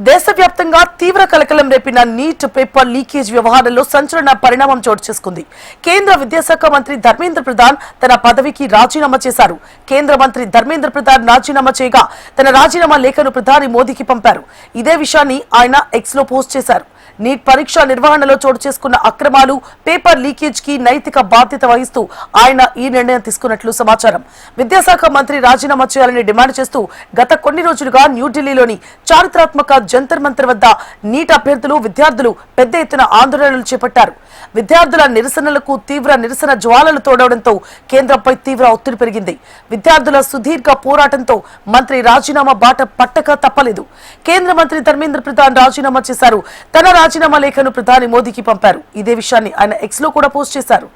దేశవ్యాప్తంగా తీవ్ర కలకలం రేపిన నీట్ పేపర్ లీకేజ్ వ్యవహారంలో సంచలన పరిణామం చోటు చేసుకుంది. కేంద్ర విద్యాశాఖ మంత్రి ధర్మేంద్ర ప్రధాన్ తన పదవికి రాజీనామా చేశారు. కేంద్ర మంత్రి ధర్మేంద్ర ప్రధాన్ రాజీనామా చేయగా తన రాజీనామా లేఖను ప్రధాని మోదీకి పంపారు. ఇదే విషయాన్ని ఆయన ఎక్స్ లో పోస్ట్ చేశారు. నీట్ పరీక్ష నిర్వహణలో చోటు చేసుకున్న అక్రమాలు, పేపర్ లీకేజ్ కి నైతిక బాధ్యత వహిస్తూ ఆయన ఈ నిర్ణయం తీసుకున్నట్లు సమాచారం. విద్యాశాఖ మంత్రి రాజీనామా చేయాలని డిమాండ్ చేస్తూ గత కొన్ని రోజులుగా న్యూఢిల్లీలోని చారిత్రాత్మక జంతర్ మంతర్ వద్ద నీట్ అభ్యర్థులు, విద్యార్థులు పెద్ద ఎత్తున ఆందోళనలు చేపట్టారు. విద్యార్థుల నిరసనలకు తీవ్ర నిరసన జ్వాలలు తోడవడంతో కేంద్రంపై తీవ్ర ఒత్తిడి పెరిగింది. విద్యార్థుల సుదీర్ఘ పోరాటంతో మంత్రి రాజీనామా బాట పట్టక తప్పలేదు. కేంద్ర మంత్రి ధర్మేంద్ర ప్రధాన్ రాజీనామా చేశారు. తన రాజీనామా లేఖను ప్రధాని మోదీకి పంపారు. ఇదే విషయాన్ని ఆయన ఎక్స్ లో కూడా పోస్ట్ చేశారు.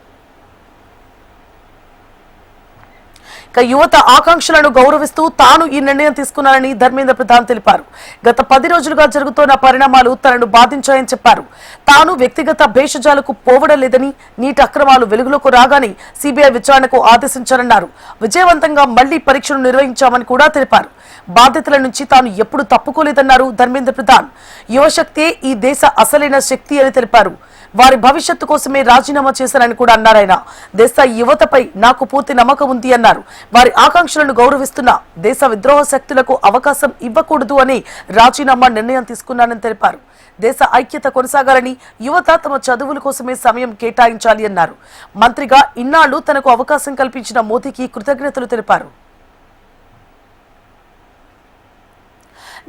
యువత ఆకాంక్షలను గౌరవిస్తూ తాను ఈ నిర్ణయం తీసుకున్నానని ధర్మేంద్ర ప్రధాన్ తెలిపారు. గత 10 రోజులుగా జరుగుతున్న పరిణామాలు తనను బాధించాయని చెప్పారు. తాను వ్యక్తిగత భేషజాలకు పోవడం లేదని, నీటి అక్రమాలు వెలుగులోకి రాగానే సిబిఐ విచారణకు ఆదేశించారన్నారు. విజయవంతంగా మళ్లీ పరీక్షలు నిర్వహించామని కూడా తెలిపారు. బాధ్యతల నుంచి తాను ఎప్పుడు తప్పుకోలేదన్నారు ధర్మేంద్ర ప్రధాన్. యువశక్తే ఈ దేశ అసలైన శక్తి అని తెలిపారు. వారి భవిష్యత్తు కోసమే రాజీనామా చేశారని కూడా అన్నారాయన. దేశ యువతపై నాకు పూర్తి నమ్మకం ఉంది అన్నారు. వారి ఆకాంక్షలను గౌరవిస్తున్న దేశ విద్రోహ శక్తులకు అవకాశం ఇవ్వకూడదు అని రాజీనామా నిర్ణయం తీసుకున్నానని తెలిపారు. దేశ ఐక్యత కొనసాగాలని, యువత తమ చదువుల కోసమే సమయం కేటాయించాలి అన్నారు. మంత్రిగా ఇన్నాళ్లు తనకు అవకాశం కల్పించిన మోదీకి కృతజ్ఞతలు తెలిపారు.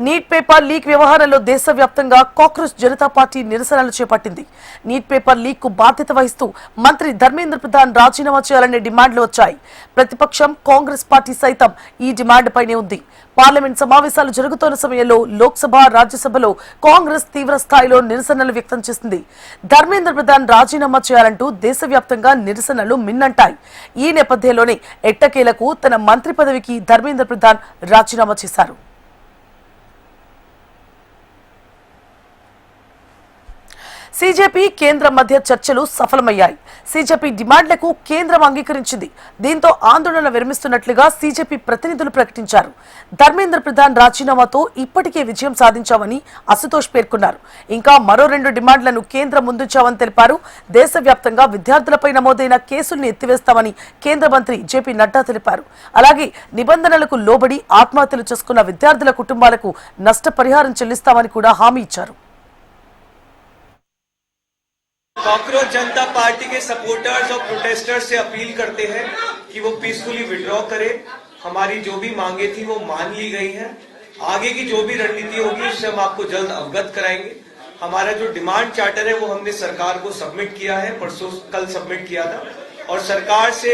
నీట్ పేపర్ లీక్ వ్యవహారంలో దేశవ్యాప్తంగా కాంగ్రెస్ జనతా పార్టీ నిరసనలు చేపట్టింది. నీట్ పేపర్ లీక్ కు బాధ్యత వహిస్తూ మంత్రి ధర్మేంద్ర ప్రధాన్ రాజీనామా చేయాలనే డిమాండ్లు వచ్చాయి. ప్రతిపక్షం కాంగ్రెస్ పార్టీ సైతం ఈ డిమాండ్ పైనే ఉంది. పార్లమెంట్ సమావేశాలు జరుగుతున్న సమయంలో లోక్సభ, రాజ్యసభలో కాంగ్రెస్ తీవ్ర స్థాయిలో నిరసనలు వ్యక్తం చేసింది. ధర్మేంద్ర ప్రధాన్ రాజీనామా చేయాలంటూ దేశవ్యాప్తంగా నిరసనలు మిన్నంటాయి. ఈ నేపథ్యంలోనే ఎట్టకేలకు తన మంత్రి పదవికి ధర్మేంద్ర ప్రధాన్ రాజీనామా చేశారు. సీజేపీ కేంద్రం మధ్య చర్చలు సఫలమయ్యాయి. సీజేపీ డిమాండ్లకు కేంద్రం అంగీకరించింది. దీంతో ఆందోళన విరమిస్తున్నట్లుగా సీజేపీ ప్రతినిధులు ప్రకటించారు. ధర్మేంద్ర ప్రధాన్ రాజీనామాతో ఇప్పటికే విజయం సాధించామని అశుతోష్ పేర్కొన్నారు. ఇంకా మరో 2 డిమాండ్లను కేంద్రం ముందుంచామని తెలిపారు. దేశవ్యాప్తంగా విద్యార్థులపై నమోదైన కేసుల్ని ఎత్తివేస్తామని కేంద్ర మంత్రి జేపీ నడ్డా తెలిపారు. అలాగే నిబంధనలకు లోబడి ఆత్మహత్యలు చేసుకున్న విద్యార్థుల కుటుంబాలకు నష్టపరిహారం చెల్లిస్తామని కూడా హామీ ఇచ్చారు. कॉकरोच जनता पार्टी के सपोर्टर्स और प्रोटेस्टर्स से अपील करते हैं कि वो पीसफुली विड्रॉ करें। हमारी जो भी मांगे थी वो मान ली गई हैं। आगे की जो भी रणनीति होगी उससे हम आपको जल्द अवगत कराएंगे। हमारा जो डिमांड चार्टर है वो हमने सरकार को सबमिट किया है, परसों कल सबमिट किया था, और सरकार से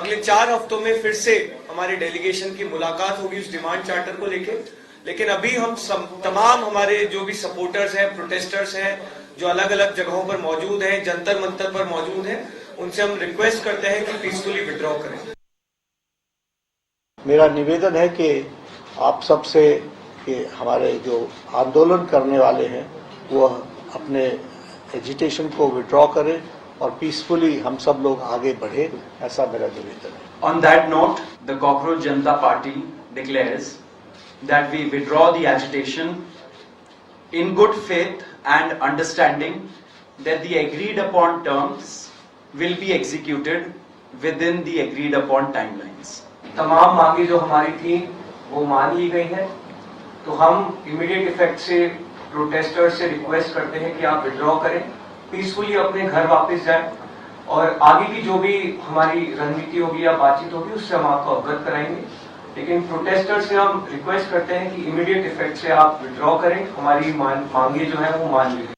अगले 4 हफ्तों में फिर से हमारे डेलीगेशन की मुलाकात होगी उस डिमांड चार्टर को लेकर। लेकिन अभी हम तमाम हमारे जो भी सपोर्टर्स हैं, प्रोटेस्टर्स हैं, जो अलग अलग जगहों पर मौजूद हैं, जंतर मंतर पर मौजूद हैं, उनसे हम रिक्वेस्ट करते हैं कि पीसफुली विड्रॉ करें। मेरा निवेदन है कि आप सबसे कि हमारे जो आंदोलन करने वाले हैं वो अपने एजिटेशन को विड्रॉ करें और पीसफुली हम सब लोग आगे बढ़े, ऐसा मेरा निवेदन है। On that note, the Cockroach Janata Party declares that we withdraw the agitation in good faith and understanding that the agreed upon terms will be executed within the agreed upon timelines. तमाम मांगे जो हमारी थी वो मान ली गई हैं, तो हम इमीडिएट इफेक्ट से प्रोटेस्टर्स से रिक्वेस्ट करते हैं कि आप विड्रॉ करें, पीसफुली अपने घर वापस जाएं, और आगे की जो भी हमारी रणनीति होगी या बातचीत होगी उससे हम आपको अवगत कराएंगे। लेकिन प्रोटेस्टर्स से हम रिक्वेस्ट करते हैं कि इमीडिएट इफेक्ट से आप विड्रॉ करें, हमारी मांगे जो है वो मान ली गई।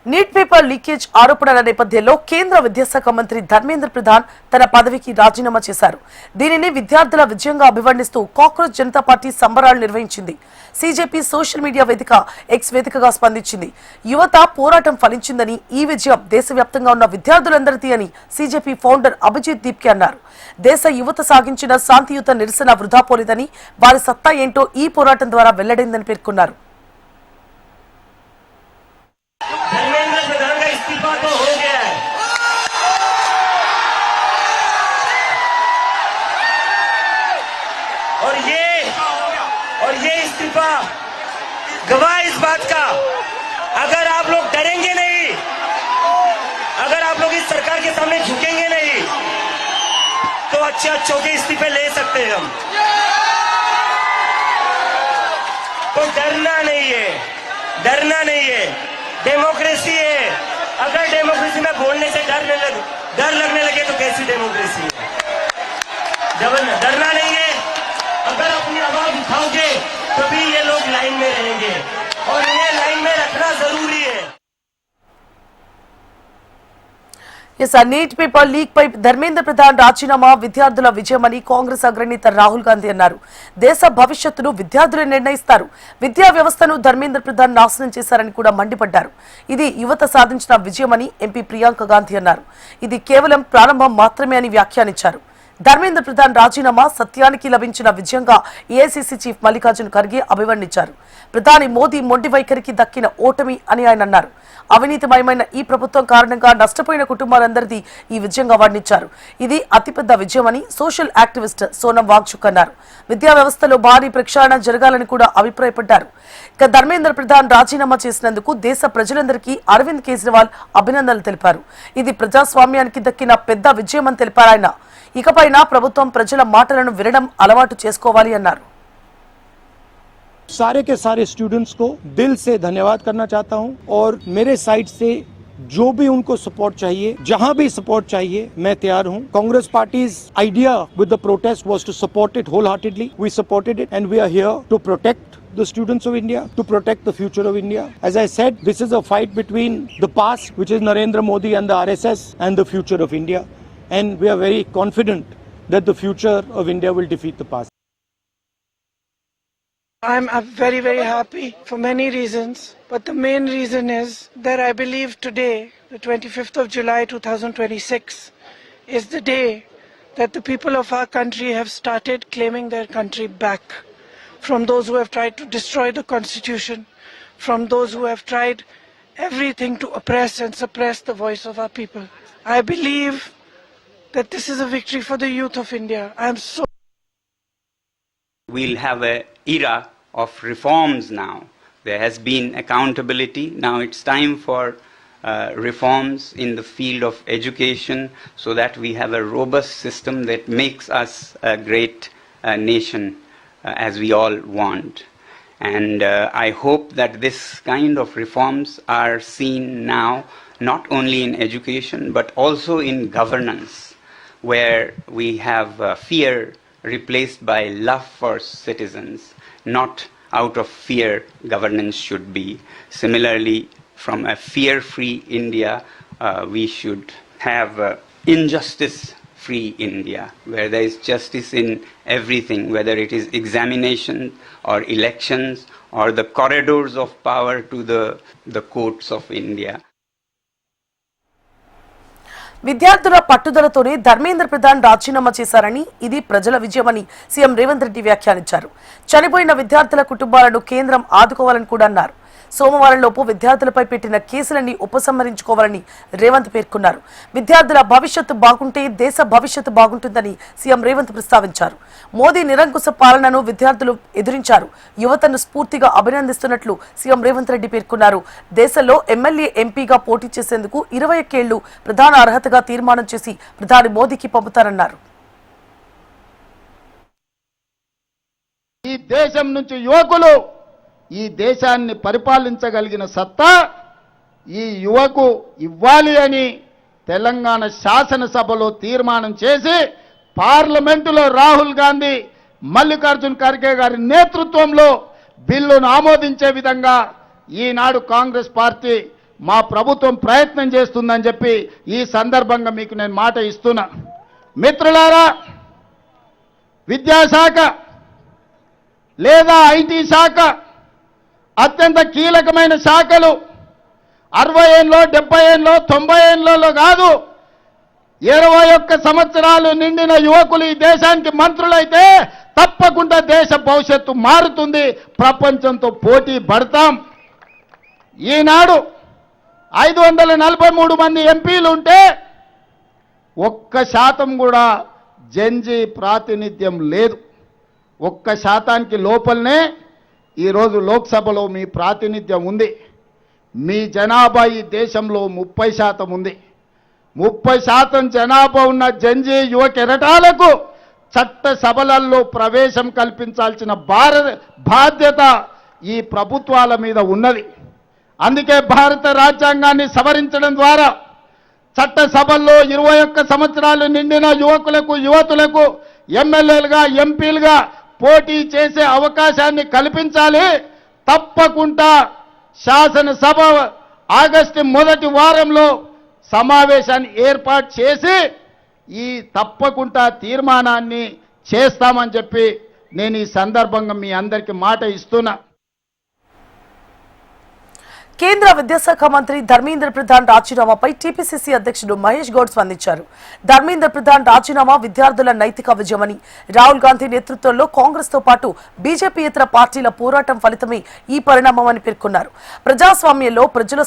నీట్ పేపర్ లీకేజ్ ఆరోపణల నేపథ్యంలో కేంద్ర విద్యాశాఖ మంత్రి ధర్మేంద్ర ప్రధాన్ తన పదవికి రాజీనామా చేశారు. దీనిని విద్యార్థుల విజయంగా అభివర్ణిస్తూ కాంగ్రెస్ జనతా పార్టీ సంబరాలు నిర్వహించింది. సీజేపీ సోషల్ మీడియా వేదిక ఎక్స్ వేదికగా స్పందించింది. యువత పోరాటం ఫలించిందని, ఈ విజయం దేశవ్యాప్తంగా ఉన్న విద్యార్థులందరిది అని సీజేపీ ఫౌండర్ అభిజిత్ దీప్కే అన్నారు. దేశ యువత సాగించిన శాంతియుత నిరసన వృధా పోలేదని, వారి సత్తా ఏంటో ఈ పోరాటం ద్వారా వెల్లడైందని పేర్కొన్నారు. धर्मेंद्र प्रधान का इस्तीफा तो हो गया है, और ये इस्तीफा गवाह इस बात का, अगर आप लोग डरेंगे नहीं, अगर आप लोग इस सरकार के सामने झुकेंगे नहीं, तो अच्छे के इस्तीफे ले सकते हैं हम। तो डरना नहीं है, डरना नहीं है, डेमोक्रेसी है। अगर डेमोक्रेसी में बोलने से डर लगने लगे तो कैसी डेमोक्रेसी है? डरना नहीं है। अगर अपनी आवाज उठाओगे तभी ये लोग लाइन में रहेंगे, और इन्हें लाइन में रखना जरूरी है। నీట్ పేపర్ లీక్ పై ధర్మేంద్ర ప్రధాన్ రాజీనామా విద్యార్థుల విజయమని కాంగ్రెస్ అగ్రనేత రాహుల్ గాంధీ అన్నారు. దేశ భవిష్యత్తును విద్యార్థులే నిర్ణయిస్తారు. విద్యా వ్యవస్థను ధర్మేంద్ర ప్రధాన్ నాశనం చేశారని కూడా మండిపడ్డారు. ఇది యువత సాధించిన విజయమని ఎంపీ ప్రియాంక గాంధీ అన్నారు. ఇది కేవలం ప్రారంభం మాత్రమే అని వ్యాఖ్యానించారు. ధర్మేంద్ర ప్రధాన్ రాజీనామా సత్యానికి లభించిన విజయంగా ఏఐసీసీ చీఫ్ మల్లికార్జున్ ఖర్గే అభివర్ణించారు. ప్రధాని మోదీ మొండి వైఖరికి దక్కిన ఓటమి అని ఆయన అన్నారు. అవినీతిమయమైన ఈ ప్రభుత్వం కారణంగా నష్టపోయిన కుటుంబాలందరిది ఈ విజయంగా వర్ణించారు. ఇది అతిపెద్ద విజయమని సోషల్ యాక్టివిస్ట్ సోనం వాంగ్చుక్ అన్నారు. విద్యా వ్యవస్థలో భారీ ప్రక్షాళన జరగాలని కూడా అభిప్రాయపడ్డారు. ఇక ధర్మేంద్ర ప్రధాన్ రాజీనామా చేసినందుకు దేశ ప్రజలందరికీ అరవింద్ కేజ్రీవాల్ అభినందనలు తెలిపారు. ఇది ప్రజాస్వామ్యానికి దక్కిన పెద్ద విజయమని తెలిపారు ఆయన. ఇకపైన ప్రభుత్వం ప్రజల మాటలను వినడం అలవాటు చేసుకోవాలి అన్నారు. सारे के सारे स्टूडेंट्स को दिल से धन्यवाद करना चाहता हूं, और मेरे साइड से जो भी उनको सपोर्ट चाहिए, जहां भी सपोर्ट चाहिए, मैं तैयार हूं. Congress पार्टी's idea with the protest was to support it wholeheartedly. We supported it, and we are here to protect the students of India, to protect the future of India. As I said, this is a fight between the past, which is Narendra Modi and the RSS, and the future of India. And we are very confident that the future of India will defeat the past. I'm very, very happy for many reasons, but the main reason is that I believe today, the 25th of July 2026, is the day that the people of our country have started claiming their country back from those who have tried to destroy the constitution, from those who have tried everything to oppress and suppress the voice of our people. I believe that this is a victory for the youth of India. I am so We'll have an era of reforms now. There has been accountability. Now it's time for reforms in the field of education so that we have a robust system that makes us a great nation as we all want. And I hope that this kind of reforms are seen now not only in education but also in governance, where we have fear replaced by love for citizens. Not out of fear governance should be. Similarly, from a fear-free India, we should have injustice-free India, where there is justice in everything, whether it is examination or elections or the corridors of power to the courts of India. విద్యార్థుల పట్టుదలతోనే ధర్మేంద్ర ప్రధాన్ రాజీనామా చేశారని, ఇది ప్రజల విజయమని CM Revanth Reddy వ్యాఖ్యానించారు. చనిపోయిన విద్యార్థుల కుటుంబాలను కేంద్రం ఆదుకోవాలని కూడా అన్నారు. సోమవారంలోపు విద్యార్థులపై పెట్టిన కేసులన్నీ ఉపసంహరించుకోవాలని రేవంత్ పేర్కొన్నారు. విద్యార్థుల భవిష్యత్తు బాగుంటే దేశ భవిష్యత్తు బాగుంటుందని సీఎం రేవంత్ ప్రస్తావించారు. మోదీ నిరంకుశ పాలనను విద్యార్థులు ఎదిరించారు. యువతను స్ఫూర్తిగా అభినందిస్తున్నట్లు సీఎం రేవంత్ రెడ్డి పేర్కొన్నారు. దేశంలో ఎమ్మెల్యే ఎంపీగా పోటీ చేసేందుకు 21 ఏళ్లు ప్రధాన అర్హతగా తీర్మానం చేసి ప్రధాని మోదీకి పంపుతారన్నారు. ఈ దేశం నుంచి యువకులు ఈ దేశాన్ని పరిపాలించగలిగిన సత్తా ఈ యువకు ఇవ్వాలి అని తెలంగాణ శాసనసభలో తీర్మానం చేసి పార్లమెంటులో రాహుల్ గాంధీ, మల్లికార్జున్ ఖర్గే గారి నేతృత్వంలో బిల్లును ఆమోదించే విధంగా ఈనాడు కాంగ్రెస్ పార్టీ మా ప్రభుత్వం ప్రయత్నం చేస్తుందని చెప్పి ఈ సందర్భంగా మీకు నేను మాట ఇస్తున్నా. మిత్రులారా, విద్యాశాఖ లేదా ఐటీ శాఖ అత్యంత కీలకమైన శాఖలు 60 ఏళ్ళలో 70 ఏళ్ళలో 90 ఏళ్ళలో కాదు, 21 సంవత్సరాలు నిండిన యువకులు ఈ దేశానికి మంత్రులైతే తప్పకుండా దేశ భవిష్యత్తు మారుతుంది. ప్రపంచంతో పోటీ పడతాం. ఈనాడు 543 మంది ఎంపీలు ఉంటే 1% కూడా జెన్జీ ప్రాతినిధ్యం లేదు. 1% లోపలనే ఈరోజు లోక్సభలో మీ ప్రాతినిధ్యం ఉంది. మీ జనాభా ఈ దేశంలో 30% ఉంది. 30% జనాభా ఉన్న జంజీ యువ కెరటాలకు చట్ట సభలలో ప్రవేశం కల్పించాల్సిన బాధ్యత ఈ ప్రభుత్వాల మీద ఉన్నది. అందుకే భారత రాజ్యాంగాన్ని సవరించడం ద్వారా చట్ట సభల్లో 21 సంవత్సరాలు నిండిన యువతులకు ఎమ్మెల్యేలుగా ఎంపీలుగా పోటీ చేసే అవకాశాన్ని కల్పించాలి. తప్పకుండా శాసనసభ ఆగస్టు మొదటి వారంలో సమావేశాన్ని ఏర్పాటు చేసి ఈ తప్పకుండా తీర్మానాన్ని చేస్తామని చెప్పి నేను ఈ సందర్భంగా మీ అందరికీ మాట ఇస్తున్నా. కేంద్ర విద్యాశాఖ మంత్రి ధర్మేంద్ర ప్రధాన్ రాజీనామాపై టీపీసీసీ అధ్యక్షుడు మహేష్ గౌడ్ స్పందించారు. ధర్మేంద్ర ప్రధాన్ రాజీనామా విద్యార్థుల నైతిక విజయమని, రాహుల్ గాంధీ నేతృత్వంలో కాంగ్రెస్ తో పాటు బీజేపీ ఇతర పార్టీల పోరాటం ఫలితమే ఈ పరిణామమని పేర్కొన్నారు. ప్రజాస్వామ్యంలో ప్రజల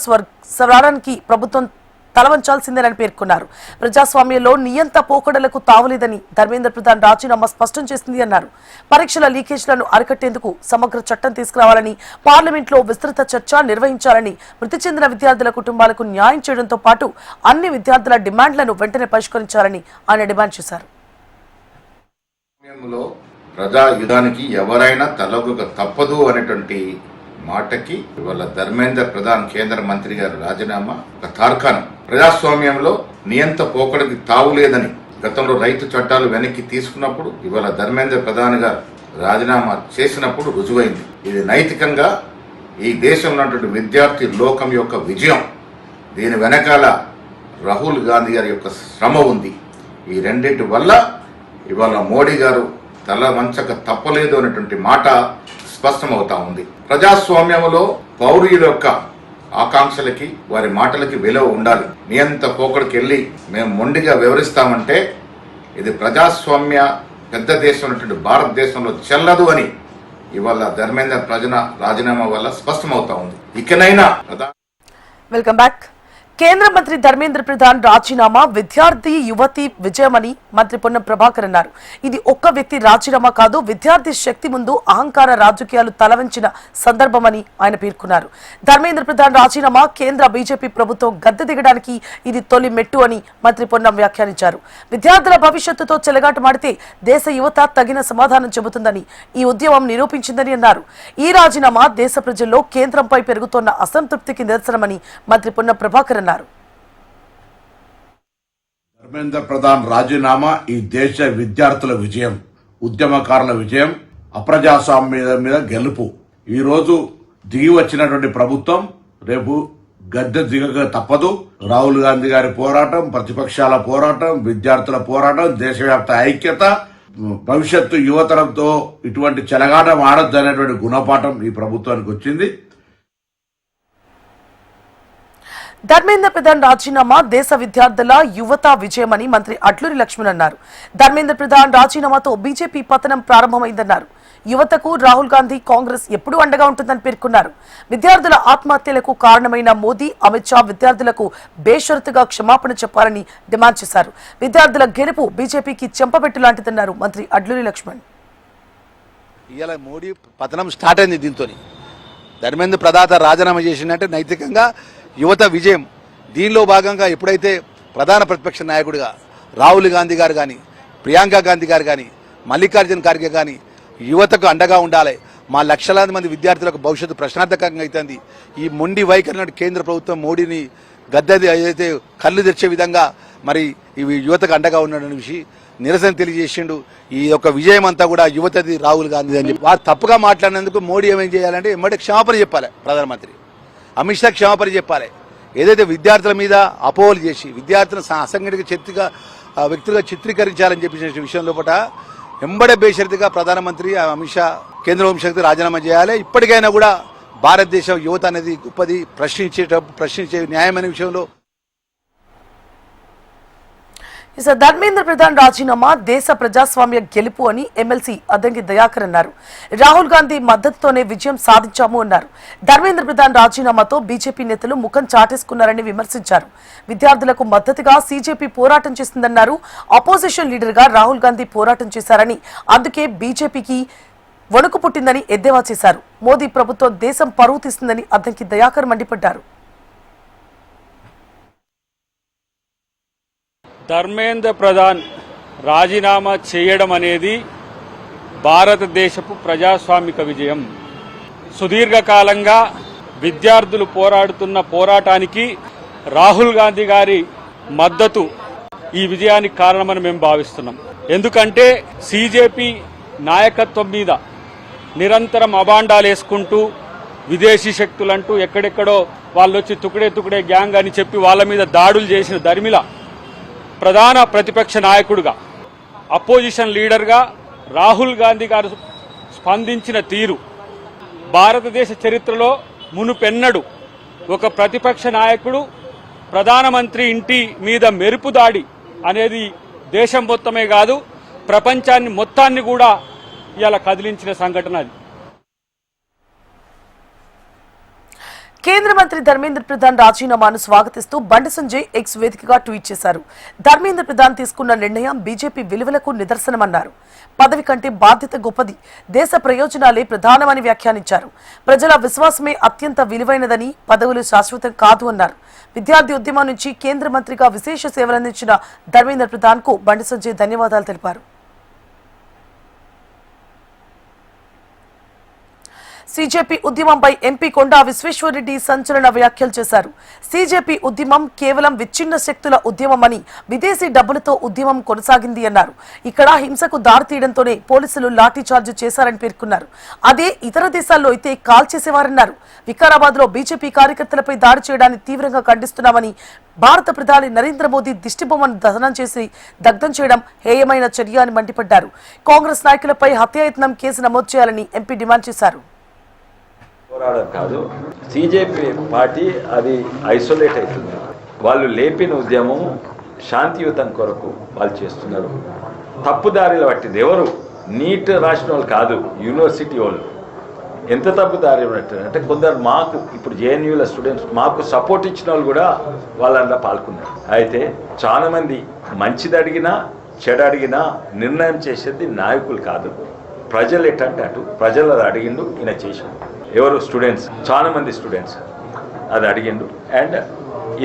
స్వరానికి ప్రభుత్వం తలవంచాల్సిందేనని పేర్కొన్నారు. ప్రజాస్వామ్యంలో నియంత పోకడలకు తావులేదని ధర్మేంద్ర ప్రధాన్ రాజీనామా స్పష్టం చేసింది అన్నారు. పరీక్షల లీకేజ్లను అరికట్టేందుకు సమగ్ర చట్టం తీసుకురావాలని, పార్లమెంట్లో విస్తృత చర్చ నిర్వహించాలని, మృతి చెందిన విద్యార్థుల కుటుంబాలకు న్యాయం చేయడంతో పాటు అన్ని విద్యార్థుల డిమాండ్లను వెంటనే పరిష్కరించాలని ఆయన డిమాండ్ చేశారు. ప్రజా యుద్ధానికి ఎవరైనా తలొగ్గక తప్పదు అనేటువంటి మాటకి ఇవాళ ధర్మేంద్ర ప్రధాన్ కేంద్ర మంత్రి గారు రాజీనామా ఒక తార్కాణం. ప్రజాస్వామ్యంలో నియంత పోకడికి తావులేదని గతంలో రైతు చట్టాలు వెనక్కి తీసుకున్నప్పుడు ఇవాళ ధర్మేంద్ర ప్రధాన్ గారు రాజీనామా చేసినప్పుడు రుజువైంది. ఇది నైతికంగా ఈ దేశంలో ఉన్నటువంటి విద్యార్థి లోకం యొక్క విజయం. దీని వెనకాల రాహుల్ గాంధీ గారి యొక్క శ్రమ ఉంది. ఈ రెండింటి వల్ల ఇవాళ మోడీ గారు తల వంచక తప్పలేదు అనేటువంటి మాట స్పష్టమవుతా ఉంది. ప్రజాస్వామ్యంలో పౌరుల యొక్క ఆకాంక్షలకి వారి మాటలకి విలువ ఉండాలి. నియంత పోకడికి వెళ్ళి మేము మొండిగా వివరిస్తామంటే ఇది ప్రజాస్వామ్య పెద్ద దేశం ఉన్నటువంటి భారతదేశంలో చెల్లదు అని ఇవాళ ధర్మేంద్ర రాజీనామా వల్ల స్పష్టమవుతా ఉంది. ఇకనైనా వెల్కమ్ బ్యాక్. కేంద్ర మంత్రి ధర్మేంద్ర ప్రధాన్ రాజీనామా విద్యార్థి యువతి విజయమని మంత్రి పొన్నం ప్రభాకర్ అన్నారు. ఇది ఒక్క వ్యక్తి రాజీనామా కాదు, విద్యార్థి శక్తి ముందు అహంకార రాజకీయాలు తలవంచిన సందర్భమని ఆయన పేర్కొన్నారు. ధర్మేంద్ర ప్రధాన్ రాజీనామా కేంద్ర బీజేపీ ప్రభుత్వం గద్దె దిగడానికి ఇది తొలి మెట్టు అని మంత్రి పొన్నం వ్యాఖ్యానించారు. విద్యార్థుల భవిష్యత్తుతో చెలగాటమాడితే దేశ యువత తగిన సమాధానం చెబుతుందని ఈ ఉద్యమం నిరూపించిందని అన్నారు. ఈ రాజీనామా దేశ ప్రజల్లో కేంద్రంపై పెరుగుతోన్న అసంతృప్తికి నిదర్శనమని మంత్రి పొన్నం ప్రభాకర్ అన్నారు. ధర్మేంద్ర ప్రధాన్ రాజీనామా ఈ దేశ విద్యార్థుల విజయం, ఉద్యమకారుల విజయం, అప్రజాస్వామ్యం మీద గెలుపు. ఈ రోజు దిగి వచ్చినటువంటి ప్రభుత్వం రేపు గద్దె దిగక తప్పదు. రాహుల్ గాంధీ గారి పోరాటం, ప్రతిపక్షాల పోరాటం, విద్యార్థుల పోరాటం, దేశవ్యాప్త ఐక్యత, భవిష్యత్తు యువతరంతో ఇటువంటి చెలగాటం ఆడొద్దు అనేటువంటి గుణపాఠం ఈ ప్రభుత్వానికి వచ్చింది. ధర్మేంద్ర ప్రధాన్ రాజీనామా దేశ విద్యార్థుల యువత విజయమని మంత్రి అట్లూరి లక్ష్మణ్ అన్నారు. ధర్మేంద్ర ప్రధాన్ రాజీనామాతో బీజేపీ పతనం ప్రారంభమైందన్నారు. యువతకు రాహుల్ గాంధీ కాంగ్రెస్ ఎప్పుడూ అండగా ఉంటుందని పేర్కొన్నారు. విద్యార్థుల ఆత్మహత్యలకు కారణమైన మోదీ, అమిత్ షా విద్యార్థులకు బేషరతుగా క్షమాపణ చెప్పాలని డిమాండ్ చేశారు. విద్యార్థుల గెలుపు బీజేపీకి చెంపబెట్టు లాంటిదన్నారు మంత్రి అట్లూరి లక్ష్మణ్. ఇవాళ మోడీ పతనం స్టార్ట్ అయింది. దీంతో ధర్మేంద్ర ప్రధాన్ రాజీనామా చేసిందంటే నైతికంగా యువత విజయం. దీనిలో భాగంగా ఎప్పుడైతే ప్రధాన ప్రతిపక్ష నాయకుడిగా రాహుల్ గాంధీ గారు కానీ, ప్రియాంక గాంధీ గారు కానీ, మల్లికార్జున ఖార్గే కానీ యువతకు అండగా ఉండాలి, మా లక్షలాది మంది విద్యార్థులకు భవిష్యత్తు ప్రశ్నార్థకంగా అవుతుంది. ఈ మొండి వైఖరి కేంద్ర ప్రభుత్వం మోడీని గద్దెది ఏదైతే కళ్ళు తెరిచే విధంగా మరి ఇవి యువతకు అండగా ఉండడం విషయం నిరసన తెలియజేసిండు. ఈ యొక్క విజయం అంతా కూడా యువతది, రాహుల్ గాంధీ అని చెప్పి వారు తప్పుగా మాట్లాడినందుకు మోడీ ఏమేం చేయాలంటే ఎమ్మటే క్షమాపణ చెప్పాలి. ప్రధానమంత్రి అమిత్ షా క్షమాపణ చెప్పాలి. ఏదైతే విద్యార్థుల మీద అపోహలు చేసి విద్యార్థులను అసంఘటిత వ్యక్తులుగా చిత్రీకరించాలని చెప్పిన విషయం లోపల ఎంబడే బేషరతుగా ప్రధానమంత్రి అమిత్ షా కేంద్ర హోంశాఖ రాజీనామా చేయాలి. ఇప్పటికైనా కూడా భారతదేశం యువత అనేది గొప్పది, ప్రశ్నించే న్యాయమైన విషయంలో ధర్మేంద్ర ప్రధాన్ రాజీనామా దేశ ప్రజాస్వామ్య గెలుపు అని ఎమ్మెల్సీ అద్దంకి దయాకర్ అన్నారు. రాహుల్ గాంధీ మద్దతుతోనే విజయం సాధించాము అన్నారు. ధర్మేంద్ర ప్రధాన్ రాజీనామాతో బీజేపీ నేతలు ముఖం చాటేసుకున్నారని విమర్శించారు. విద్యార్థులకు మద్దతుగా సీజేపీ పోరాటం చేస్తుందన్నారు. అపోజిషన్ లీడర్ గా రాహుల్ గాంధీ పోరాటం చేశారని, అందుకే వణుకు పుట్టిందని ఎద్దేవా చేశారు. మోదీ ప్రభుత్వం దేశం పరువు తీస్తుందని అద్దంకి దయాకర్ మండిపడ్డారు. ధర్మేంద్ర ప్రధాన్ రాజీనామా చేయడం అనేది భారతదేశపు ప్రజాస్వామిక విజయం. సుదీర్ఘకాలంగా విద్యార్థులు పోరాడుతున్న పోరాటానికి రాహుల్ గాంధీ గారి మద్దతు ఈ విజయానికి కారణమని మేము భావిస్తున్నాం. ఎందుకంటే సీజేపీ నాయకత్వం మీద నిరంతరం అబాండాలు వేసుకుంటూ విదేశీ శక్తులంటూ ఎక్కడెక్కడో వాళ్ళు వచ్చి తుకుడే గ్యాంగ్ అని చెప్పి వాళ్ళ మీద దాడులు చేసిన దరిమిల ప్రధాన ప్రతిపక్ష నాయకుడిగా, అపోజిషన్ లీడర్గా రాహుల్ గాంధీ గారు స్పందించిన తీరు భారతదేశ చరిత్రలో మునుపెన్నడు ఒక ప్రతిపక్ష నాయకుడు ప్రధానమంత్రి ఇంటి మీద మెరుపు దాడి అనేది దేశం మొత్తమే కాదు ప్రపంచాన్ని మొత్తాన్ని కూడా ఇలా కదిలించిన సంఘటన అది. కేంద్ర మంత్రి ధర్మేంద్ర ప్రధాన్ రాజీనామాను స్వాగతిస్తూ బండి సంజయ్ ఎక్స్ వేదికగా ట్వీట్ చేశారు. ధర్మేంద్ర ప్రధాన్ తీసుకున్న నిర్ణయం బీజేపీ విలువలకు నిదర్శనమన్నారు. పదవి కంటే బాధ్యత గొప్పది, దేశ ప్రయోజనాలే ప్రధానమని వ్యాఖ్యానించారు. ప్రజల విశ్వాసమే అత్యంత విలువైనదని, పదవులు శాశ్వతం కాదు అన్నారు. విద్యార్థి ఉద్యమం నుంచి కేంద్ర మంత్రిగా విశేష సేవలందించిన ధర్మేంద్ర ప్రధాన్ కు బండి సంజయ్ ధన్యవాదాలు తెలిపారు. సీజేపీ ఉద్యమంపై ఎంపీ కొండా విశ్వేశ్వరరెడ్డి సంచలన వ్యాఖ్యలు చేశారు. సీజేపీ ఉద్యమం కేవలం విచ్ఛిన్న శక్తుల ఉద్యమమని, విదేశీ డబ్బులతో ఉద్యమం కొనసాగింది అన్నారు. ఇక్కడ హింసకు దారితీయడంతోనే పోలీసులు లాఠీచార్జ్ చేశారని పేర్కొన్నారు. అదే ఇతర దేశాల్లో అయితే కాల్చేసేవారన్నారు. వికారాబాద్ లో బీజేపీ కార్యకర్తలపై దాడి చేయడాన్ని తీవ్రంగా ఖండిస్తున్నామని, భారత ప్రధాని నరేంద్ర మోదీ దిష్టిబొమ్మను దహనం చేసి దగ్ధం చేయడం హేయమైన చర్య అని మండిపడ్డారు. కాంగ్రెస్ నాయకులపై హత్యాయత్నం కేసు నమోదు చేయాలని ఎంపీ డిమాండ్ చేశారు. పోరాడడం కాదు, సీజేపీ పార్టీ అది ఐసోలేట్ అవుతుంది. వాళ్ళు లేపిన ఉద్యమం శాంతియుతం కొరకు వాళ్ళు చేస్తున్నారు. తప్పుదారిలో పట్టింది ఎవరు? నీట్ రాసిన వాళ్ళు కాదు, యూనివర్సిటీ వాళ్ళు. ఎంత తప్పుదారి అంటే కొందరు మాకు ఇప్పుడు జేఎన్యూల స్టూడెంట్స్ మాకు సపోర్ట్ ఇచ్చిన వాళ్ళు కూడా వాళ్ళంతా పాల్గొన్నారు. అయితే చాలా మంది మంచిది అడిగినా చెడు అడిగినా నిర్ణయం చేసేది నాయకులు కాదు, ప్రజలు. ఎట్టంటే అటు ప్రజలు అది అడిగిండు, ఈయన చేసిండు. ఎవరు? స్టూడెంట్స్, చాలా మంది స్టూడెంట్స్ అది అడిగిండు అండ్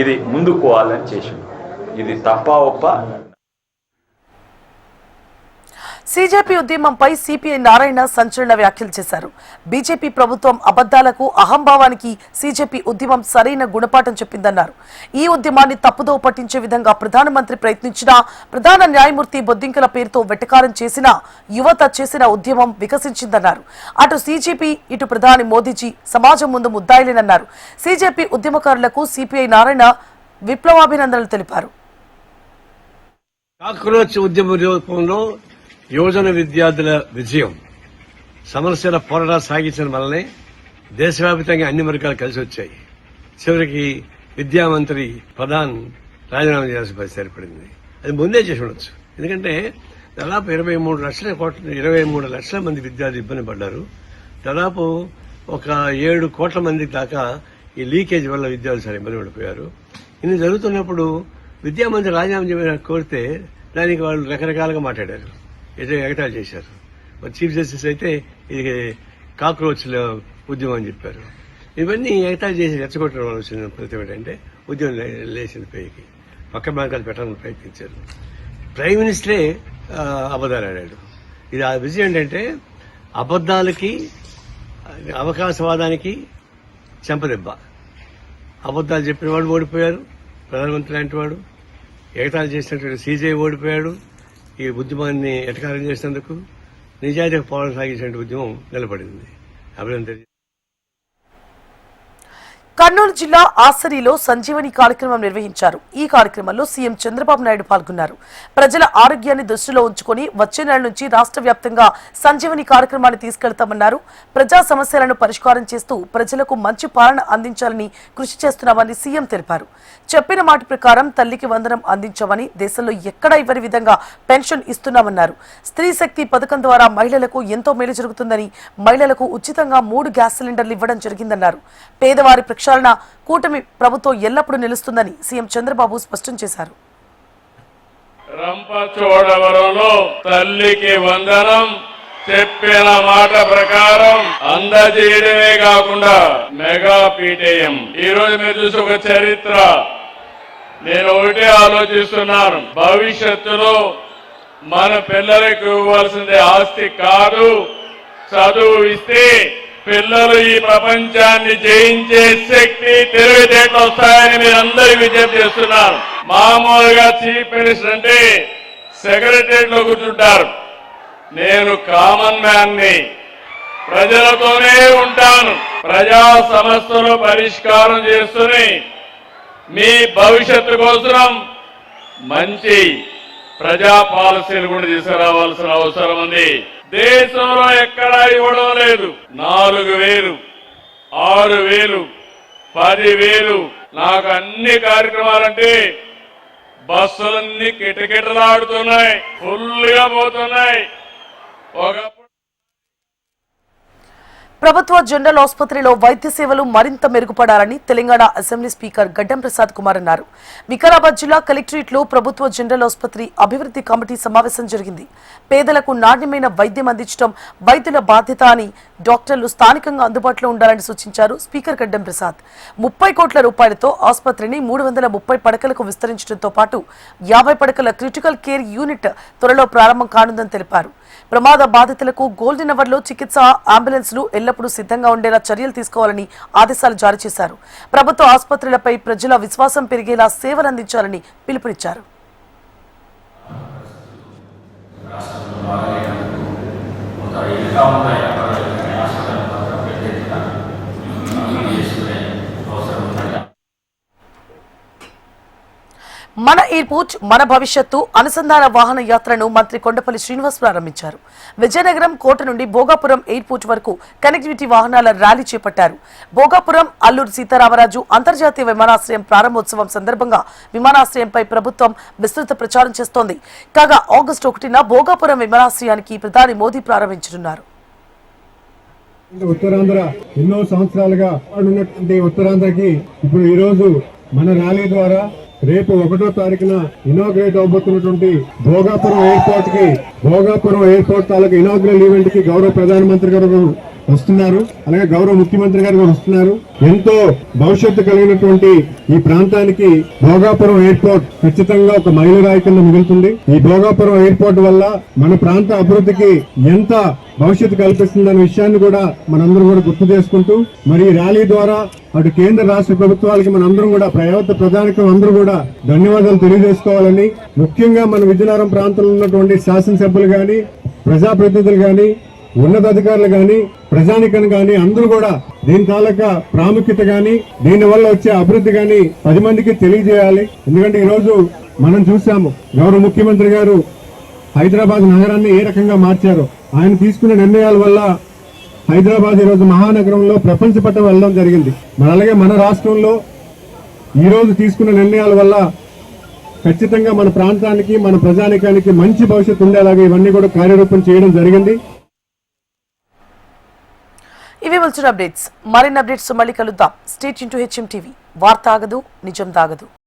ఇది ముందుకు పోవాలని చేసిండు. ఇది తప్ప ఒప్ప. సీజేపీ ఉద్యమంపై సిపిఐ నారాయణ సంచలన వ్యాఖ్యలు చేశారు. బీజేపీ ప్రభుత్వం అబద్దాలకు, అహంభావానికి సీజేపీ ఉద్యమం సరైన గుణపాఠం చెప్పిందన్నారు. ఈ ఉద్యమాన్ని తప్పుదో పట్టించే విధంగా ప్రధానమంత్రి ప్రయత్నించినా, ప్రధాన న్యాయమూర్తి బొద్దింకల పేరుతో వెటకారం చేసినా యువత చేసిన ఉద్యమం వికసించిందన్నారు. అటు సీజేపీ, ఇటు ప్రధాని మోదీజీ సమాజం ముందు ముద్దాయిలేనన్నారు. సీజేపీ ఉద్యమకారులకు సిపిఐ నారాయణ విప్లవాభినందనలు తెలిపారు. కాక్రోచ్ ఉద్యమ రూపంలో యువజన విద్యార్థుల విజయం, సమస్యల పోరాటం సాగించడం వల్లనే దేశవ్యాప్తంగా అన్ని వర్గాలు కలిసి వచ్చాయి. చివరికి విద్యామంత్రి ప్రధాన్ రాజీనామా చేయాల్సిన పరిస్థితి ఏర్పడింది. అది ముందే చేసి ఉండొచ్చు. ఎందుకంటే దాదాపు 23 లక్షల మంది విద్యార్థులు ఇబ్బంది పడ్డారు. దాదాపు ఒక 7 కోట్ల మంది దాకా ఈ లీకేజ్ వల్ల విద్యార్థులు చాలా ఇబ్బంది పడిపోయారు. ఇన్ని జరుగుతున్నప్పుడు విద్యామంత్రి రాజీనామా చేయమని కోరితే దానికి వాళ్ళు రకరకాలుగా మాట్లాడారు, ఎగతాళి చేశారు. చీఫ్ జస్టిస్ అయితే ఇది కాక్రోచ్ల ఉద్యమం అని చెప్పారు. ఇవన్నీ ఎగతాళి చేసి రెచ్చగొట్టడం వచ్చిన ప్రతి ఏంటంటే ఉద్యమం లేచింది పైకి, పక్క మార్గాలు పెట్టాలని ప్రయత్నించారు. ప్రైమ్ మినిస్టరే అబద్దాలు ఆడాడు. ఇది ఆ విజయం ఏంటంటే అబద్దాలకి, అవకాశవాదానికి చెంపదెబ్బ. అబద్దాలు చెప్పిన వాడు ఓడిపోయారు, ప్రధానమంత్రి లాంటి వాడు. ఎగతాళి చేసినటువంటి సీజే ఓడిపోయాడు. ఈ ఉద్యమాన్ని ఎటకారం చేసినందుకు నిజాయితీ పోరాటం సాగించిన ఉద్యమం నిలబడింది. అభినందన. కర్నూలు జిల్లా ఆసరిలో సంజీవని కార్యక్రమం నిర్వహించారు. ఈ కార్యక్రమంలో సీఎం చంద్రబాబు నాయుడు పాల్గొన్నారు. ప్రజల ఆరోగ్యాన్ని దృష్టిలో ఉంచుకొని వచ్చే నెల నుంచి రాష్ట్ర వ్యాప్తంగా సంజీవని కార్యక్రమాన్ని తీసుకెళ్తామన్నారు. ప్రజా సమస్యలను పరిష్కారం చేస్తూ ప్రజలకు మంచి పాలన అందించాలని కృషి చేస్తున్నామని సీఎం తెలిపారు. చెప్పిన మాట ప్రకారం తల్లికి వందనం అందించామని, దేశంలో ఎక్కడా ఇవ్వని విధంగా పెన్షన్ ఇస్తున్నామన్నారు. స్త్రీ శక్తి పథకం ద్వారా మహిళలకు ఎంతో మేలు జరుగుతుందని, మహిళలకు ఉచితంగా 3 గ్యాస్ సిలిండర్లు ఇవ్వడం జరిగిందన్నారు. పేదవారి ప్రక్షాళన కూటమి ప్రభుత్వం ఎల్లప్పుడూ నిలుస్తుందని సీఎం చంద్రబాబు స్పష్టం చేశారు. రంపచోడవరంలో తల్లికి వందనం చెప్పిన మాట ప్రకారం అందజేయడమే కాకుండా మెగా పీటీఎం ఈ రోజు మీరు చూసి ఒక చరిత్ర. నేను ఒకటే ఆలోచిస్తున్నాను, భవిష్యత్తులో మన పిల్లలకు ఇవ్వాల్సిందే ఆస్తి కాదు, చదువు ఇస్తే పిల్లలు ఈ ప్రపంచాన్ని జయించే శక్తి తెలివితేటలు వస్తాయని మీరు అందరికీ విజ్ఞప్తి చేస్తున్నారు. మామూలుగా చీఫ్ మినిస్టర్ అంటే సెక్రటరియట్ లో కూర్చుంటారు. నేను కామన్ మ్యాన్ ని, ప్రజలతోనే ఉంటాను. ప్రజా సమస్యలు పరిష్కారం చేస్తూనే మీ భవిష్యత్తు కోసం మంచి ప్రజా పాలసీలు కూడా తీసుకురావాల్సిన అవసరం ఉంది. దేశంలో ఎక్కడా ఇవ్వడం లేదు. 4,000, 6,000, 10,000. నాకు అన్ని కార్యక్రమాలంటే బస్సులన్నీ కిటకిటలాడుతున్నాయి, ఫుల్గా పోతున్నాయి. ఒకప్పుడు ప్రభుత్వ జనరల్ ఆసుపత్రిలో వైద్య సేవలు మరింత మెరుగుపడాలని తెలంగాణ అసెంబ్లీ స్పీకర్ గడ్డం ప్రసాద్ కుమార్ అన్నారు. వికారాబాద్ జిల్లా కలెక్టరేట్లో ప్రభుత్వ జనరల్ ఆసుపత్రి అభివృద్ధి కమిటీ సమావేశం జరిగింది. పేదలకు నాణ్యమైన వైద్యం అందించడం వైద్యుల బాధ్యత అని, డాక్టర్లు స్థానికంగా అందుబాటులో ఉండాలని సూచించారు స్పీకర్ గడ్డం ప్రసాద్. 30 కోట్ల రూపాయలతో ఆసుపత్రిని 330 పడకలకు విస్తరించడంతో పాటు 50 పడకల క్రిటికల్ కేర్ యూనిట్ త్వరలో ప్రారంభం కానుందని తెలిపారు. ప్రమాద బాధితులకు గోల్డెన్ అవర్ లో చికిత్స అంబులెన్స్లు ఎల్లప్పుడూ సిద్ధంగా ఉండేలా చర్యలు తీసుకోవాలని ఆదేశాలు జారీ చేశారు. ప్రభుత్వ ఆసుపత్రులపై ప్రజల విశ్వాసం పెరిగేలా సేవలు అందించాలని పిలుపునిచ్చారు. మన ఎయిర్పోర్ట్ మన భవిష్యత్తు అనుసంధాన వాహన యాత్రను మంత్రి కొండపల్లి శ్రీనివాస్ ప్రారంభించారు. విజయనగరం కోట నుండి భోగాపురం ఎయిర్పోర్ట్ వరకు కనెక్టివిటీ వాహనాల ర్యాలీ చేపట్టారు. భోగాపురం అల్లూరు సీతారామరాజు అంతర్జాతీయ విమానాశ్రయం ప్రారంభోత్సవం సందర్భంగా విమానాశ్రయంపై ప్రభుత్వం విస్తృత ప్రచారం చేస్తోంది. కాగా ఆగస్టు 1న భోగాపురం విమానాశ్రయానికి ప్రధాని మోదీ ప్రారంభించనున్నారు. ఉత్తరాంధ్ర ఎన్నో సంవత్సరాలుగా ఉన్నటువంటి ఉత్తరాంధ్రకి ఇప్పుడు ఈ రోజు మన ర్యాలీ ద్వారా రేపు 1వ తారీఖున ఇనాగ్రేట్ అవబోతున్నటువంటి భోగాపురం ఎయిర్పోర్ట్ తాలూకు ఇనాగ్రల్ ఈవెంట్ కి గౌరవ ప్రధానమంత్రి గారు వస్తున్నారు. అలాగే గౌరవ ముఖ్యమంత్రి గారు వస్తున్నారు. ఎంతో భవిష్యత్తు కలిగినటువంటి ఈ ప్రాంతానికి భోగాపురం ఎయిర్పోర్ట్ ఖచ్చితంగా ఒక మైలురాయి కింద మిగులుతుంది. ఈ భోగాపురం ఎయిర్పోర్ట్ వల్ల మన ప్రాంత అభివృద్ధికి ఎంత భవిష్యత్తు కల్పిస్తుందనే విషయాన్ని కూడా మనందరం కూడా గుర్తు చేసుకుంటూ మరి ఈ ర్యాలీ ద్వారా అటు కేంద్ర రాష్ట్ర ప్రభుత్వాలకి మనందరం కూడా ప్రజానికం అందరూ కూడా ధన్యవాదాలు తెలియజేసుకోవాలని, ముఖ్యంగా మన విజయనగరం ప్రాంతంలో ఉన్నటువంటి శాసనసభ్యులు గాని, ప్రజాప్రతినిధులు గాని, ఉన్నతాధికారులు గాని, ప్రజానికం గాని అందరూ కూడా దీని తాలూకా ప్రాముఖ్యత గాని, దీని వల్ల వచ్చే అభివృద్ధి గాని 10 మందికి తెలియజేయాలి. ఎందుకంటే ఈ రోజు మనం చూసాము గౌరవ ముఖ్యమంత్రి గారు హైదరాబాద్ నగరాన్ని ఏ రకంగా మార్చారో. ఆయన తీసుకున్న నిర్ణయాల వల్ల హైదరాబాద్ ఈ రోజు మహానగరంలో ప్రపంచ పట్టం వెళ్ళడం జరిగింది. మరి అలాగే మన రాష్ట్రంలో ఈ రోజు తీసుకున్న నిర్ణయాల వల్ల ఖచ్చితంగా మన ప్రాంతానికి, మన ప్రజానికానికి మంచి భవిష్యత్తు ఉండేలాగా ఇవన్నీ కూడా కార్యరూపం చేయడం జరిగింది. ఇవి వచ్చిన అప్డేట్స్. మరిన్ని అప్డేట్స్ మళ్ళీ కలుద్దాం. Stay tune to HM TV. వార్త ఆగదు, నిజం దాగదు.